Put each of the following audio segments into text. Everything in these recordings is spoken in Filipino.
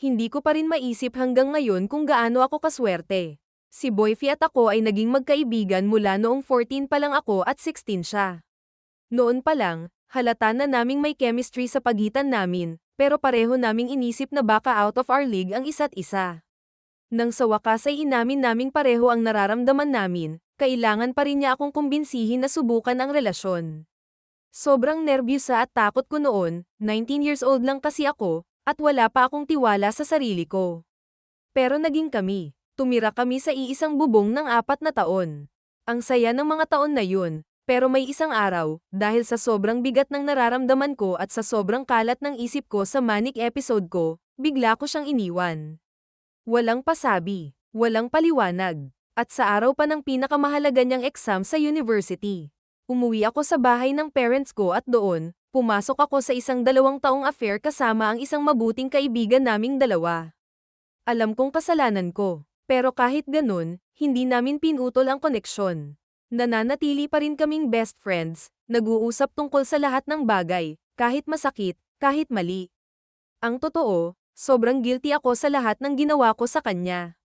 Hindi ko pa rin maisip hanggang ngayon kung gaano ako kaswerte. Si Boyfie at ako ay naging magkaibigan mula noong 14 pa lang ako at 16 siya. Noon pa lang, halata na naming may chemistry sa pagitan namin, pero pareho naming inisip na baka out of our league ang isa't isa. Nang sa wakas ay inamin naming pareho ang nararamdaman namin, kailangan pa rin niya akong kumbinsihin na subukan ang relasyon. Sobrang nerbyusa at takot ko noon, 19 years old lang kasi ako, at wala pa akong tiwala sa sarili ko. Pero naging kami. Tumira kami sa iisang bubong ng 4 na taon. Ang saya ng mga taon na yun, pero may isang araw, dahil sa sobrang bigat ng nararamdaman ko at sa sobrang kalat ng isip ko sa manic episode ko, bigla ko siyang iniwan. Walang pasabi, walang paliwanag, at sa araw pa ng pinakamahalaga niyang exam sa university. Umuwi ako sa bahay ng parents ko at doon, pumasok ako sa isang 2 taong affair kasama ang isang mabuting kaibigan naming dalawa. Alam kong kasalanan ko. Pero kahit ganun, hindi namin pinutol ang koneksyon. Nananatili pa rin kaming best friends, nag-uusap tungkol sa lahat ng bagay, kahit masakit, kahit mali. Ang totoo, sobrang guilty ako sa lahat ng ginawa ko sa kanya.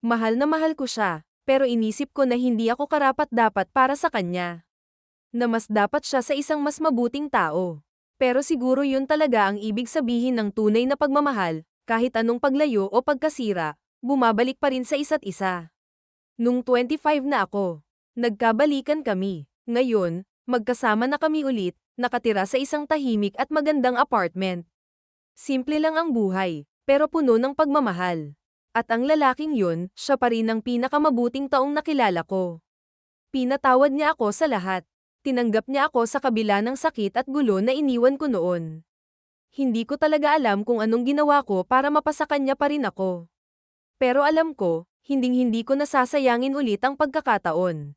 Mahal na mahal ko siya, pero inisip ko na hindi ako karapat-dapat para sa kanya. Na mas dapat siya sa isang mas mabuting tao. Pero siguro yun talaga ang ibig sabihin ng tunay na pagmamahal, kahit anong paglayo o pagkasira. Bumabalik pa rin sa isa't isa. Nung 25 na ako, nagkabalikan kami. Ngayon, magkasama na kami ulit, nakatira sa isang tahimik at magandang apartment. Simple lang ang buhay, pero puno ng pagmamahal. At ang lalaking yun, siya pa rin ang pinakamabuting taong nakilala ko. Pinatawad niya ako sa lahat. Tinanggap niya ako sa kabila ng sakit at gulo na iniwan ko noon. Hindi ko talaga alam kung anong ginawa ko para mapasa kanya pa rin ako. Pero alam ko, hinding-hindi ko nasasayangin ulit ang pagkakataon.